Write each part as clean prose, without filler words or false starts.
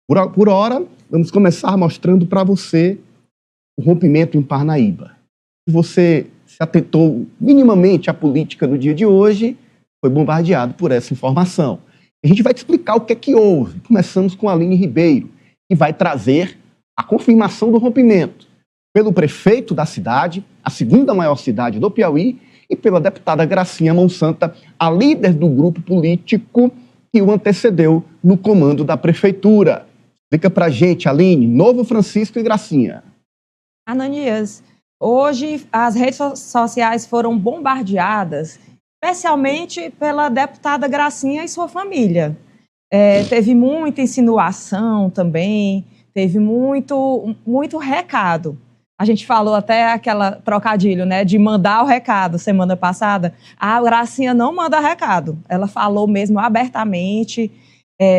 Por hora, vamos começar mostrando para você o rompimento em Parnaíba. Se você se atentou minimamente à política no dia de hoje, foi bombardeado por essa informação. A gente vai te explicar o que é que houve. Começamos com a Aline Ribeiro, que vai trazer a confirmação do rompimento pelo prefeito da cidade, a segunda maior cidade do Piauí, e pela deputada Gracinha Monsanta, a líder do grupo político que o antecedeu no comando da prefeitura. Explica pra gente, Aline, Novo Francisco e Gracinha. Ananias, hoje as redes sociais foram bombardeadas, especialmente pela deputada Gracinha e sua família. Teve muita insinuação também, teve muito recado. A gente falou até aquela trocadilho, né, de mandar o recado semana passada. A Gracinha não manda recado. Ela falou mesmo abertamente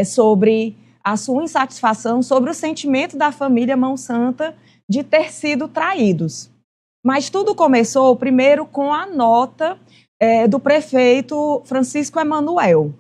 sobre a sua insatisfação, sobre o sentimento da família Monsanta de ter sido traídos. Mas tudo começou primeiro com a nota do prefeito Francisco Emanuel.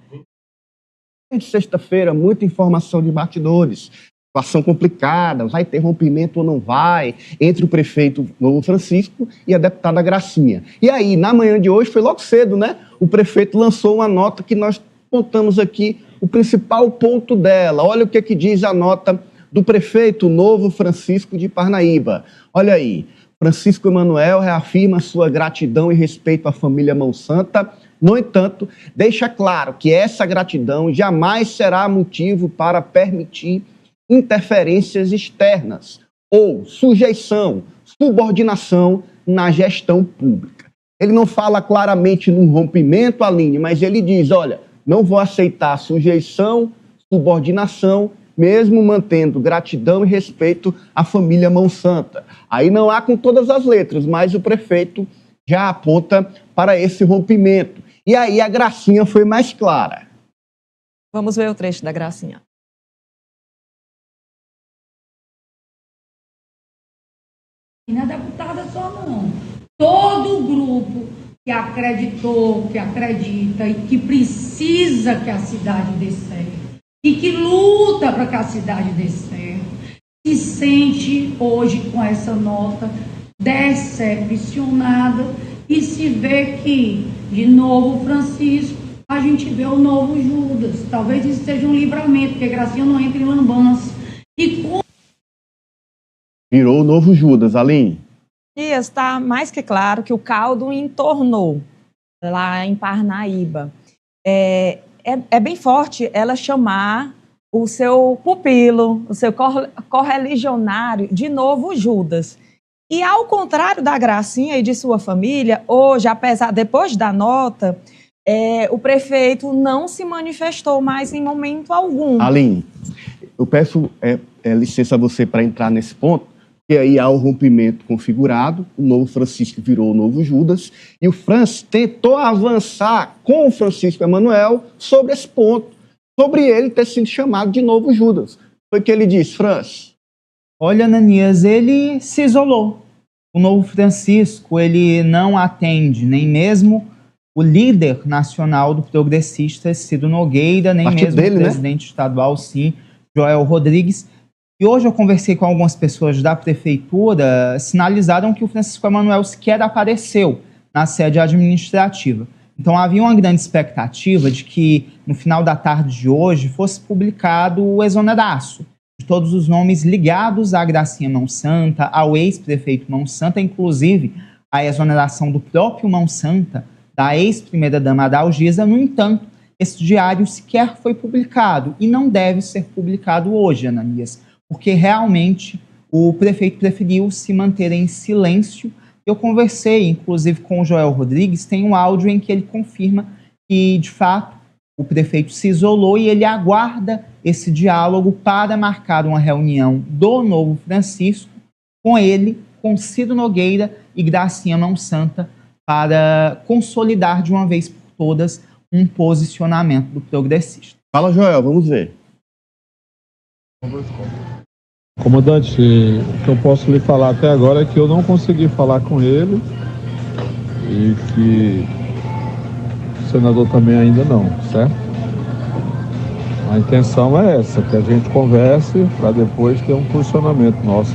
Sexta-feira, muita informação de bastidores. Situação complicada, vai ter rompimento ou não vai, entre o prefeito Novo Francisco e a deputada Gracinha. E aí, na manhã de hoje, foi logo cedo, né? O prefeito lançou uma nota que nós contamos aqui, o principal ponto dela. Olha o que diz a nota do prefeito Novo Francisco de Parnaíba. Olha aí, Francisco Emanuel reafirma sua gratidão e respeito à família Monsanta. No entanto, deixa claro que essa gratidão jamais será motivo para permitir interferências externas ou sujeição, subordinação na gestão pública. Ele não fala claramente num rompimento, Aline, mas ele diz, olha, não vou aceitar sujeição, subordinação, mesmo mantendo gratidão e respeito à família Monsanta. Aí não há com todas as letras, mas o prefeito já aponta para esse rompimento. E aí a Gracinha foi mais clara. Vamos ver o trecho da Gracinha. E não é deputada só não. Todo o grupo que acreditou, que acredita e que precisa que a cidade dê certo e que luta para que a cidade dê certo, se sente hoje com essa nota decepcionada e se vê que, de Novo Francisco, a gente vê o Novo Judas. Talvez isso seja um livramento, porque Gracinha não entra em lambança. Virou o Novo Judas, Aline. E está mais que claro que o caldo entornou lá em Parnaíba. É bem forte ela chamar o seu pupilo, o seu correligionário de Novo Judas. E ao contrário da Gracinha e de sua família, hoje, depois da nota, o prefeito não se manifestou mais em momento algum. Aline, eu peço licença a você para entrar nesse ponto, porque aí há o rompimento configurado, o Novo Francisco virou o Novo Judas, e o Franz tentou avançar com o Francisco Emanuel sobre esse ponto, sobre ele ter sido chamado de Novo Judas. Foi o que ele disse, Franz. Olha, Ananias, ele se isolou. O Novo Francisco, ele não atende nem mesmo o líder nacional do Progressistas, Ciro Nogueira, nem mesmo o presidente estadual, sim, Joel Rodrigues. E hoje eu conversei com algumas pessoas da prefeitura, sinalizaram que o Francisco Emanuel sequer apareceu na sede administrativa. Então havia uma grande expectativa de que no final da tarde de hoje fosse publicado o exoneraço de todos os nomes ligados à Gracinha Monsanta, ao ex-prefeito Monsanta, inclusive a exoneração do próprio Monsanta, da ex-primeira-dama Adalgisa. No entanto, esse diário sequer foi publicado e não deve ser publicado hoje, Ananias, porque realmente o prefeito preferiu se manter em silêncio. Eu conversei, inclusive, com o Joel Rodrigues, tem um áudio em que ele confirma que, de fato, o prefeito se isolou e ele aguarda esse diálogo para marcar uma reunião do Novo Francisco com ele, com Ciro Nogueira e Gracinha Monsanta, para consolidar de uma vez por todas um posicionamento do progressista. Fala, Joel, vamos ver. Comandante, o que eu posso lhe falar até agora é que eu não consegui falar com ele e que o senador também ainda não, certo? A intenção é essa, que a gente converse para depois ter um posicionamento nosso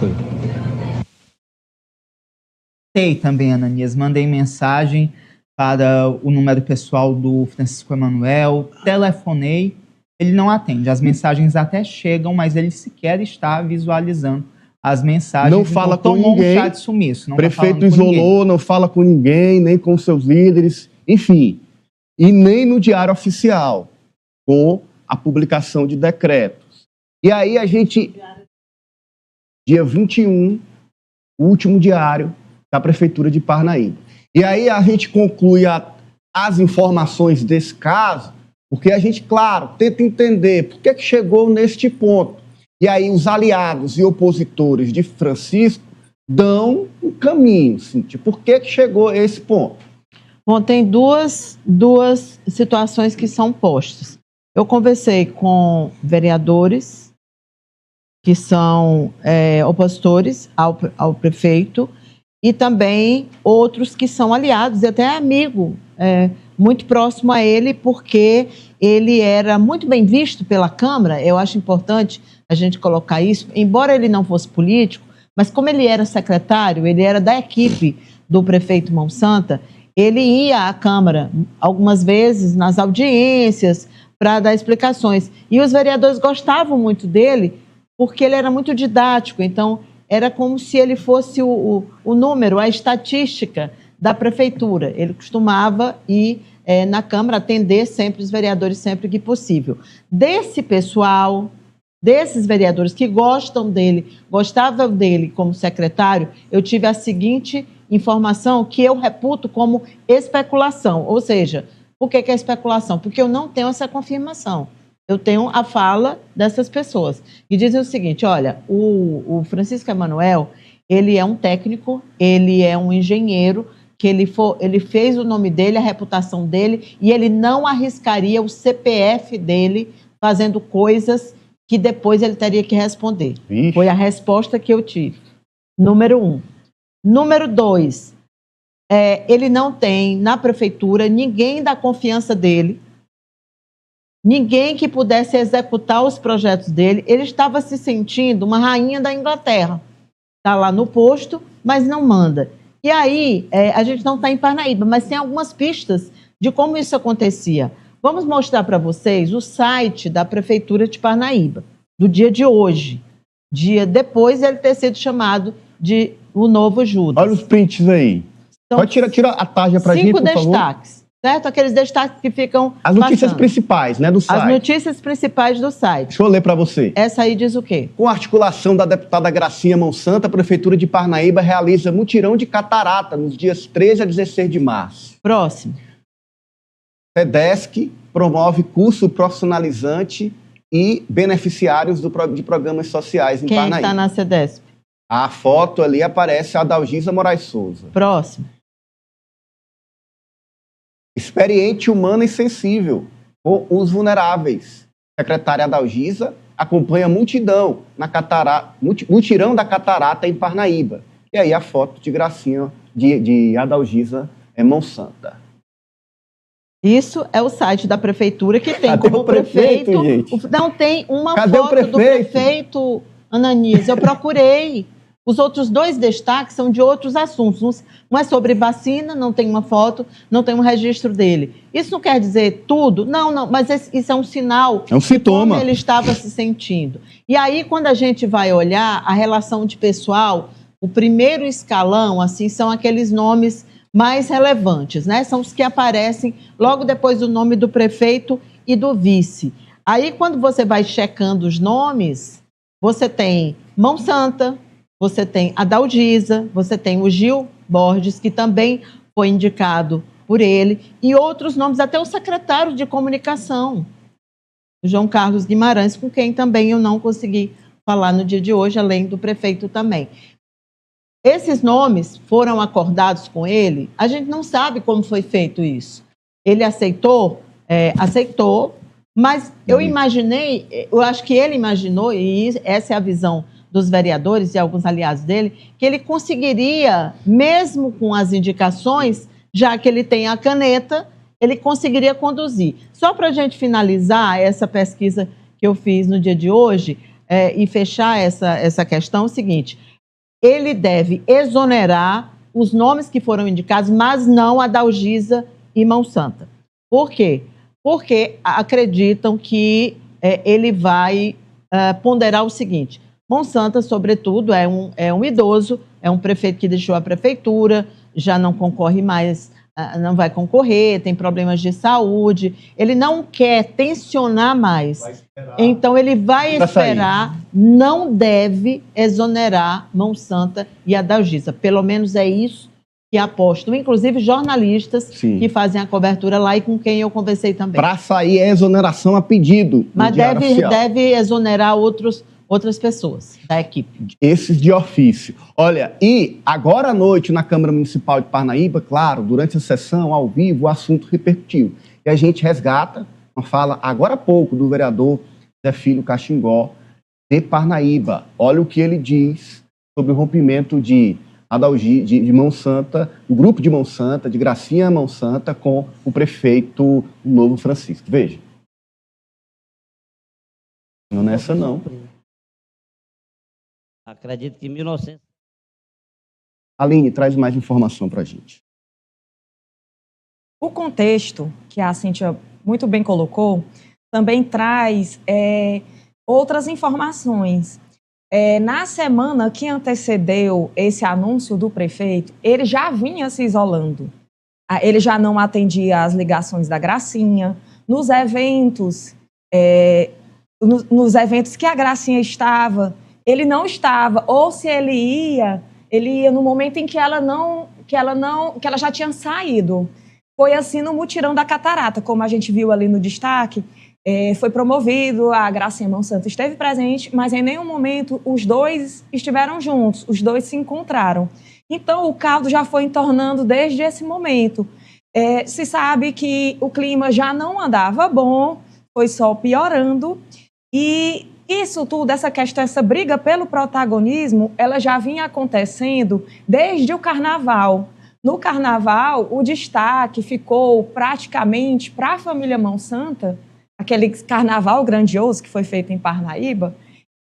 aí. Também, Ananias, mandei mensagem para o número pessoal do Francisco Emanuel, telefonei, ele não atende. As mensagens até chegam, mas ele sequer está visualizando as mensagens. Não fala com ninguém. Um chá de sumiço, não prefeito isolou, não fala com ninguém, nem com seus líderes, enfim. E nem no Diário Oficial, com a publicação de decretos. E aí a gente, dia 21, o último diário da Prefeitura de Parnaíba. E aí a gente conclui as informações desse caso, porque a gente, claro, tenta entender por que chegou neste ponto. E aí os aliados e opositores de Francisco dão um caminho, Cíntia. Por que chegou a esse ponto? Bom, tem duas situações que são postas. Eu conversei com vereadores que são opositores ao prefeito e também outros que são aliados e até amigo, muito próximo a ele, porque ele era muito bem visto pela Câmara. Eu acho importante a gente colocar isso, embora ele não fosse político, mas como ele era secretário, ele era da equipe do prefeito Mão Santa, ele ia à Câmara algumas vezes nas audiências para dar explicações. E os vereadores gostavam muito dele porque ele era muito didático, então era como se ele fosse o número, a estatística da prefeitura. Ele costumava ir na Câmara atender sempre os vereadores, sempre que possível. Desse pessoal, desses vereadores que gostavam dele como secretário, eu tive a seguinte informação que eu reputo como especulação. Ou seja, por que é especulação? Porque eu não tenho essa confirmação. Eu tenho a fala dessas pessoas. E dizem o seguinte, olha, o Francisco Emanuel, ele é um técnico, ele é um engenheiro, que ele fez o nome dele, a reputação dele, e ele não arriscaria o CPF dele fazendo coisas que depois ele teria que responder. Ixi. Foi a resposta que eu tive. Número 1. Número 2, ele não tem na prefeitura ninguém da confiança dele, ninguém que pudesse executar os projetos dele. Ele estava se sentindo uma rainha da Inglaterra. Está lá no posto, mas não manda. E aí, a gente não está em Parnaíba, mas tem algumas pistas de como isso acontecia. Vamos mostrar para vocês o site da Prefeitura de Parnaíba, do dia de hoje, dia depois de ele ter sido chamado de o novo Judas. Olha os prints aí. Então, pode tirar a tarja para a gente, por favor. 5 destaques, certo? Aqueles destaques que ficam as notícias passando. Principais, né, do site. As notícias principais do site. Deixa eu ler para você. Essa aí diz o quê? Com a articulação da deputada Gracinha Mão Santa, a Prefeitura de Parnaíba realiza mutirão de catarata nos dias 13 a 16 de março. Próximo. SEDESC promove curso profissionalizante e beneficiários de programas sociais em Parnaíba. Quem está na SEDESC? A foto ali aparece a Adalgisa Moraes Souza. Próximo. Experiente, humana e sensível com os vulneráveis. Secretária Adalgisa acompanha mutirão da catarata em Parnaíba. E aí a foto de Gracinha, de Adalgisa Mão Santa. Isso é o site da prefeitura que tem Cadê como o prefeito, gente? Não tem uma Cadê foto do prefeito, Ananias. Eu procurei. Os outros 2 destaques são de outros assuntos. Um é sobre vacina, não tem uma foto, não tem um registro dele. Isso não quer dizer tudo? Não, mas isso é um sinal. É um sintoma. De como ele estava se sentindo. E aí, quando a gente vai olhar a relação de pessoal, o primeiro escalão, assim, são aqueles nomes mais relevantes, né? São os que aparecem logo depois do nome do prefeito e do vice. Aí, quando você vai checando os nomes, você tem Mão Santa, você tem Adalgisa, você tem o Gil Borges, que também foi indicado por ele, e outros nomes, até o secretário de comunicação, o João Carlos Guimarães, com quem também eu não consegui falar no dia de hoje, além do prefeito também. Esses nomes foram acordados com ele, a gente não sabe como foi feito isso. Ele aceitou, mas eu acho que ele imaginou, e essa é a visão dos vereadores e alguns aliados dele, que ele conseguiria, mesmo com as indicações, já que ele tem a caneta, ele conseguiria conduzir. Só para a gente finalizar essa pesquisa que eu fiz no dia de hoje, e fechar essa questão, é o seguinte: ele deve exonerar os nomes que foram indicados, mas não Adalgisa e Mão Santa. Por quê? Porque acreditam que ele vai ponderar o seguinte: Mão Santa, sobretudo, é um idoso, é um prefeito que deixou a prefeitura, já não concorre mais, não vai concorrer, tem problemas de saúde, ele não quer tensionar mais. Então, ele vai esperar, não deve exonerar Mão Santa e Adalgisa. Pelo menos é isso que apostam, inclusive jornalistas Sim. que fazem a cobertura lá e com quem eu conversei também. Para sair é exoneração a pedido. Mas deve exonerar outras pessoas da equipe. Esses de ofício. Olha, e agora à noite na Câmara Municipal de Parnaíba, claro, durante a sessão, ao vivo, o assunto repercutiu. E a gente resgata uma fala agora há pouco do vereador Zé Filho Caxingó de Parnaíba. Olha o que ele diz sobre o rompimento de Mão Santa, o grupo de Mão Santa, de Gracinha Mão Santa, com o prefeito Novo Francisco. Veja. Não é essa, não. Acredito que em 1900... Aline, traz mais informação para a gente. O contexto que a Cíntia muito bem colocou também traz outras informações. Na semana que antecedeu esse anúncio do prefeito, ele já vinha se isolando. Ele já não atendia às ligações da Gracinha. Nos eventos que a Gracinha estava, ele não estava. Ou se ele ia no momento em que ela já tinha saído. Foi assim no mutirão da Catarata, como a gente viu ali no destaque. Foi promovido, a Gracinha Mão Santa esteve presente, mas em nenhum momento os dois estiveram juntos, os dois se encontraram. Então, o caldo já foi entornando desde esse momento. Se sabe que o clima já não andava bom, foi só piorando, e isso tudo, essa questão, essa briga pelo protagonismo, ela já vinha acontecendo desde o Carnaval. No Carnaval, o destaque ficou praticamente para a família Mão Santa, aquele carnaval grandioso que foi feito em Parnaíba,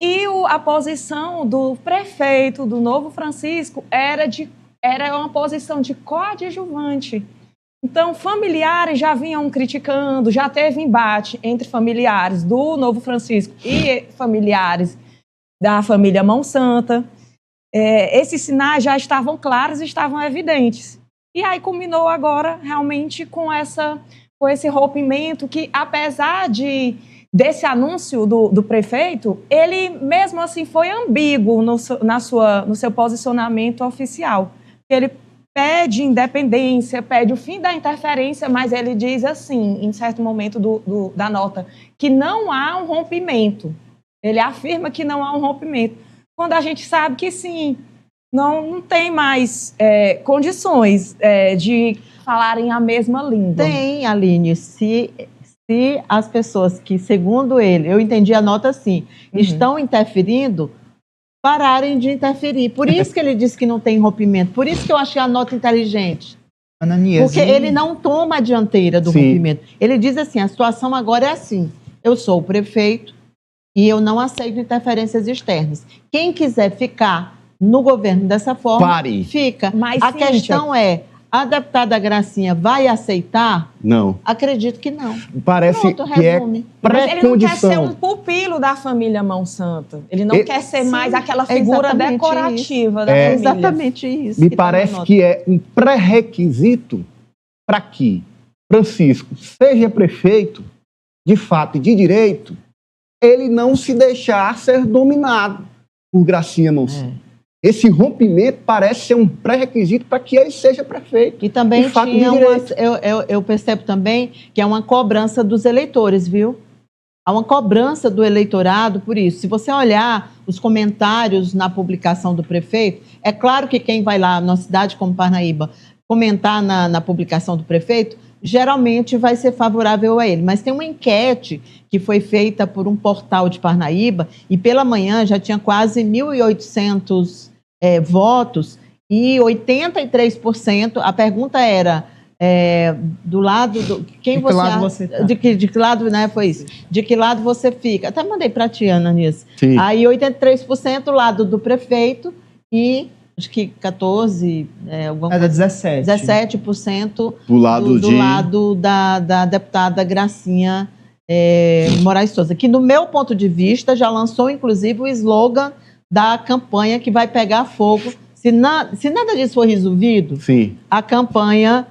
e a posição do prefeito, do Novo Francisco, era uma posição de coadjuvante. Então, familiares já vinham criticando, já teve embate entre familiares do Novo Francisco e familiares da família Mão Santa. Esses sinais já estavam claros e estavam evidentes. E aí culminou agora realmente com esse rompimento que, apesar desse anúncio do prefeito, ele mesmo assim foi ambíguo no seu posicionamento oficial. Ele pede independência, pede o fim da interferência, mas ele diz assim, em certo momento da nota, que não há um rompimento. Ele afirma que não há um rompimento, quando a gente sabe que sim, não tem mais condições de falarem a mesma língua. Tem, Aline, se as pessoas que, segundo ele, eu entendi a nota assim, estão interferindo, pararem de interferir. Por isso que ele disse que não tem rompimento, por isso que eu achei a nota inteligente. Ananias, porque ele não toma a dianteira do rompimento. Ele diz assim, a situação agora é assim, eu sou o prefeito e eu não aceito interferências externas. Quem quiser ficar no governo dessa forma, fica. Mas a questão é, a deputada Gracinha vai aceitar? Não. Acredito que não. Parece que é pré-condição. Mas ele não quer ser um pupilo da família Mão Santa. Ele não quer ser mais aquela figura decorativa da família. Exatamente isso. Me parece que é um pré-requisito para que Francisco seja prefeito, de fato e de direito, ele não se deixar ser dominado por Gracinha Mão Santa. Esse rompimento parece ser um pré-requisito para que ele seja prefeito. E também tinha eu percebo também que é uma cobrança dos eleitores, viu? Há uma cobrança do eleitorado por isso. Se você olhar os comentários na publicação do prefeito, é claro que quem vai lá na cidade como Parnaíba comentar na publicação do prefeito, geralmente vai ser favorável a ele. Mas tem uma enquete que foi feita por um portal de Parnaíba e pela manhã já tinha quase 1.800 votos e 83%, a pergunta era, do lado do... Quem De que lado você tá? De que lado, né, foi isso? De que lado você fica? Até mandei para a tia, Ananias. Sim. Aí 83% lado do prefeito e acho que 14, alguma Era coisa, 17%. 17% Do lado do lado da deputada Gracinha Moraes Souza, que no meu ponto de vista já lançou inclusive o slogan da campanha que vai pegar fogo. Se nada disso for resolvido, Sim. a campanha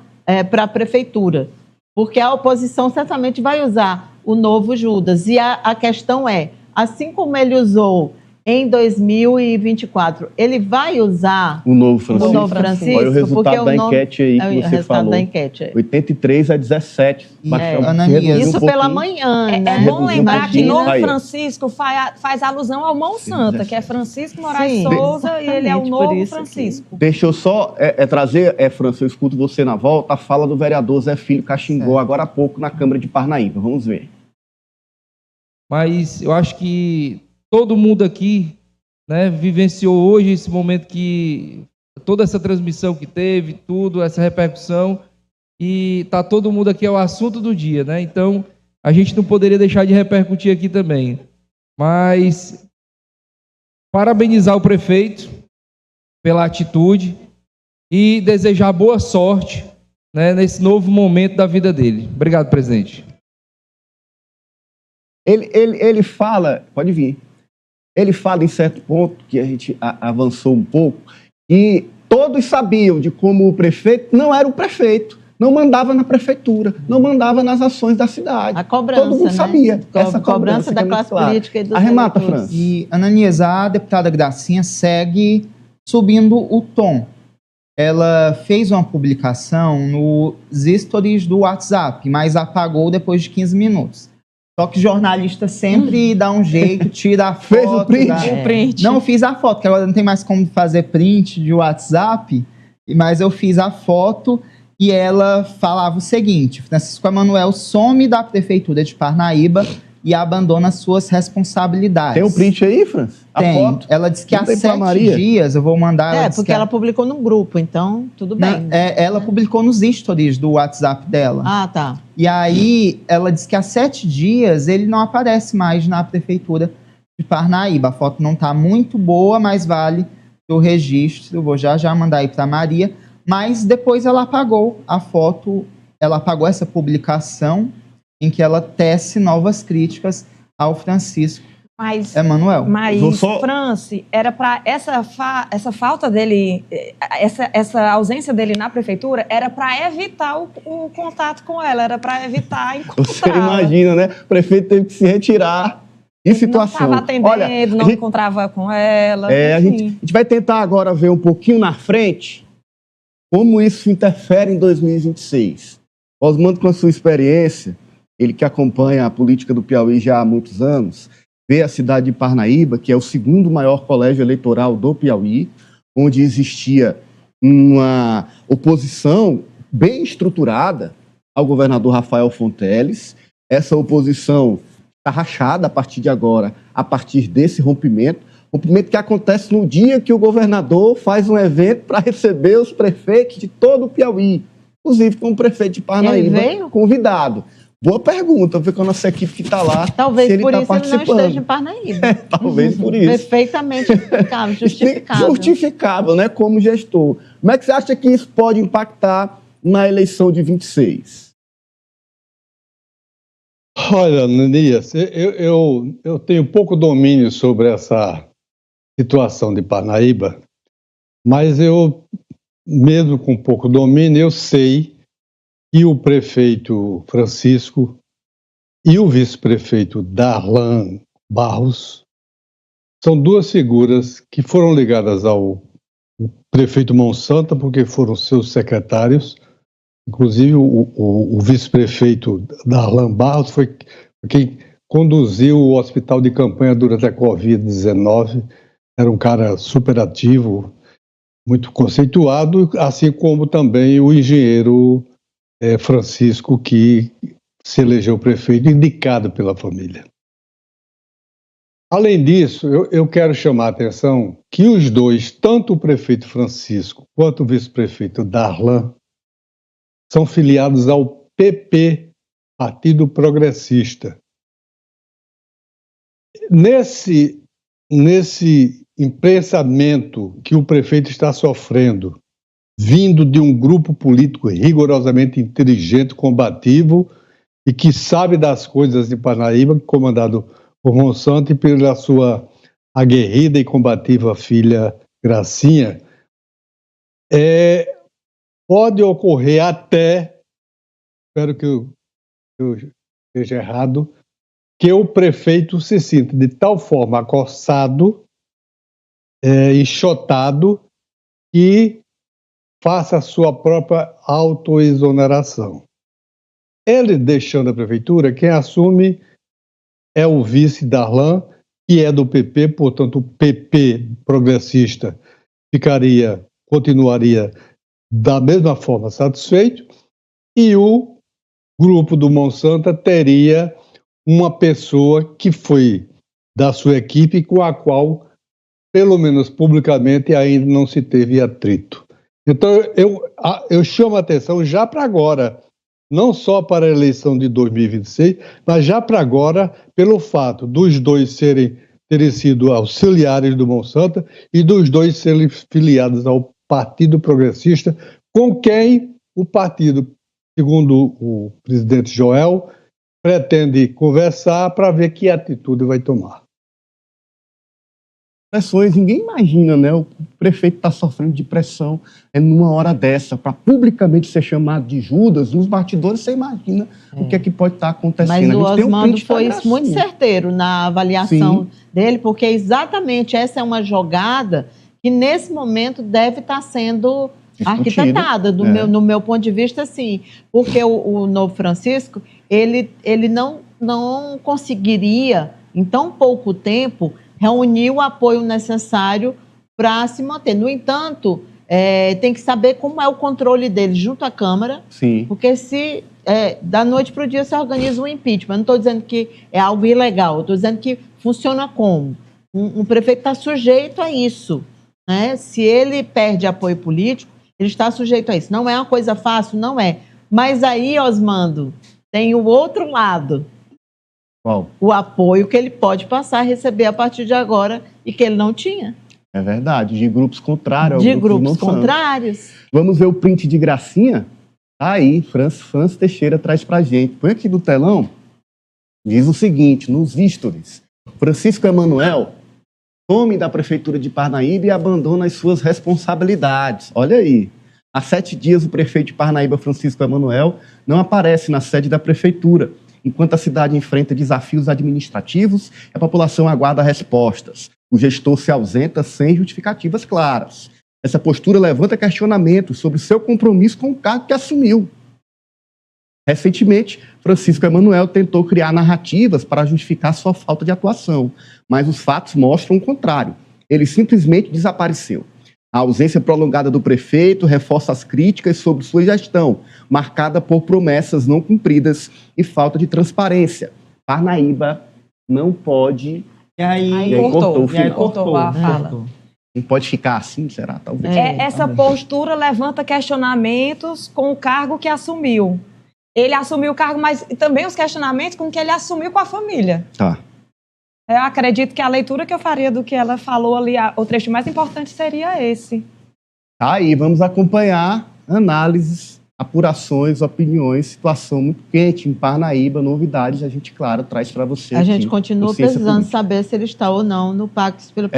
para a prefeitura, porque a oposição certamente vai usar o novo Judas. E a questão é, assim como ele usou em 2024, ele vai usar O novo Francisco. Olha o resultado da enquete aí que você falou. Da enquete. 83 a 17. Ananias. Isso pela manhã, né? É bom lembrar que Novo Aí. Francisco faz alusão ao Mão Santa, que é Francisco Moraes Sim, Souza, e ele é o exatamente, por Novo isso Francisco. Deixa eu só trazer, França, eu escuto você na volta, a fala do vereador Zé Filho Caxingó, agora há pouco na Câmara de Parnaíba. Vamos ver. Mas eu acho que todo mundo aqui, né, vivenciou hoje esse momento que toda essa transmissão que teve, tudo, essa repercussão, e tá todo mundo aqui, é o assunto do dia, né? Então, a gente não poderia deixar de repercutir aqui também. Mas parabenizar o prefeito pela atitude e desejar boa sorte, né, nesse novo momento da vida dele. Obrigado, presidente. Ele fala, pode vir, ele fala em certo ponto, que a gente avançou um pouco, que todos sabiam de como o prefeito não era o prefeito, não mandava na prefeitura, não mandava nas ações da cidade. A cobrança, todo mundo sabia. Essa cobrança da que é muito classe clara. política e dos Arremata, eleitores. França. E, Ananias, a deputada Gracinha segue subindo o tom. Ela fez uma publicação nos stories do WhatsApp, mas apagou depois de 15 minutos. Só que jornalista sempre dá um jeito, tira a foto. Fez o print? O print. Não, eu fiz a foto, que agora não tem mais como fazer print de WhatsApp, mas eu fiz a foto e ela falava o seguinte: Francisco Emanuel some da prefeitura de Parnaíba e abandona suas responsabilidades. Tem um print aí, França? A Tem. foto? Ela disse que há Manda aí pra 7 Maria. dias, eu vou mandar... disse Porque que ela publicou num grupo, então tudo bem. ela publicou nos stories do WhatsApp dela. Ah, tá. E aí, ela disse que há 7 dias ele não aparece mais na prefeitura de Parnaíba. A foto não está muito boa, mas vale o registro. Eu vou já mandar aí para Maria. Mas depois ela apagou a foto, ela apagou essa publicação em que ela tece novas críticas ao Francisco Emanuel. Mas, Franci, era para essa falta dele, essa ausência dele na prefeitura, era para evitar o contato com ela, era para evitar encontrá-la. Você imagina, né? O prefeito teve que se retirar. Em situação. Não estava atendendo, Olha, não encontrava com ela. A gente vai tentar agora ver um pouquinho na frente como isso interfere em 2026. Osmando, com a sua experiência, ele que acompanha a política do Piauí já há muitos anos, vê a cidade de Parnaíba, que é o segundo maior colégio eleitoral do Piauí, onde existia uma oposição bem estruturada ao governador Rafael Fonteles. Essa oposição está rachada a partir de agora, a partir desse rompimento que acontece no dia que o governador faz um evento para receber os prefeitos de todo o Piauí, inclusive com o prefeito de Parnaíba convidado. Boa pergunta, ver com a nossa equipe que está lá. Talvez se ele por tá isso ele não esteja em Parnaíba. Talvez por isso. Perfeitamente justificável. Justificável, né, como gestor. Como é que você acha que isso pode impactar na eleição de 26? Olha, Ananias, eu tenho pouco domínio sobre essa situação de Parnaíba, mas eu, mesmo com pouco domínio, eu sei que o prefeito Francisco e o vice-prefeito Darlan Barros são duas figuras que foram ligadas ao prefeito Monsanto, porque foram seus secretários. Inclusive, o vice-prefeito Darlan Barros foi quem conduziu o hospital de campanha durante a Covid-19. Era um cara super ativo, muito conceituado, assim como também o engenheiro Francisco, que se elegeu prefeito, indicado pela família. Além disso, eu quero chamar a atenção que os dois, tanto o prefeito Francisco quanto o vice-prefeito Darlan, são filiados ao PP, Partido Progressista. Nesse impensamento que o prefeito está sofrendo, vindo de um grupo político rigorosamente inteligente, combativo e que sabe das coisas de Parnaíba, comandado por Monsanto e pela sua aguerrida e combativa filha Gracinha, pode ocorrer até, espero que eu esteja errado, que o prefeito se sinta de tal forma acossado, enxotado, que faça a sua própria autoexoneração. Ele deixando a prefeitura, quem assume é o vice Darlan, que é do PP, portanto o PP progressista continuaria da mesma forma satisfeito, e o grupo do Monsanto teria uma pessoa que foi da sua equipe com a qual, pelo menos publicamente, ainda não se teve atrito. Então eu chamo a atenção já para agora, não só para a eleição de 2026, mas já para agora, pelo fato dos dois terem sido auxiliares do Monsanto e dos dois serem filiados ao Partido Progressista, com quem o partido, segundo o presidente Joel, pretende conversar para ver que atitude vai tomar. Pressões, ninguém imagina, né? O prefeito está sofrendo de pressão numa hora dessa, para publicamente ser chamado de Judas, nos bastidores você imagina o que é que pode estar acontecendo. Mas o Osmando foi muito certeiro na avaliação dele, porque exatamente essa é uma jogada que nesse momento deve estar sendo arquitetada, no meu ponto de vista, sim, porque o Novo Francisco, ele não conseguiria, em tão pouco tempo, reunir o apoio necessário para se manter. No entanto, tem que saber como é o controle dele junto à Câmara, porque se da noite para o dia se organiza um impeachment. Eu não estou dizendo que é algo ilegal, eu estou dizendo que funciona como? Um prefeito está sujeito a isso, né? Se ele perde apoio político, ele está sujeito a isso. Não é uma coisa fácil, não é. Mas aí, Osmando, tem o outro lado. Qual? O apoio que ele pode passar a receber a partir de agora e que ele não tinha. É verdade, de grupos contrários. De grupos contrários. Vamos ver o print de Gracinha? Tá aí, Franz Teixeira traz pra gente. Põe aqui no telão. Diz o seguinte, nos stories. Francisco Emanuel some da Prefeitura de Parnaíba e abandona as suas responsabilidades. Olha aí. Há 7 dias, o prefeito de Parnaíba, Francisco Emanuel, não aparece na sede da Prefeitura. Enquanto a cidade enfrenta desafios administrativos, a população aguarda respostas. O gestor se ausenta sem justificativas claras. Essa postura levanta questionamentos sobre seu compromisso com o cargo que assumiu. Recentemente, Francisco Emanuel tentou criar narrativas para justificar sua falta de atuação, mas os fatos mostram o contrário. Ele simplesmente desapareceu. A ausência prolongada do prefeito reforça as críticas sobre sua gestão, marcada por promessas não cumpridas e falta de transparência. Parnaíba não pode... E aí cortou a fala. Não pode ficar assim, será? Talvez. Essa postura levanta questionamentos com o cargo que assumiu. Ele assumiu o cargo, mas também os questionamentos com que ele assumiu com a família. Tá. Eu acredito que a leitura que eu faria do que ela falou ali, o trecho mais importante seria esse. Tá aí, vamos acompanhar análises, apurações, opiniões, situação muito quente em Parnaíba, novidades, a gente, claro, traz para você. A gente continua precisando saber se ele está ou não no Pacto pelo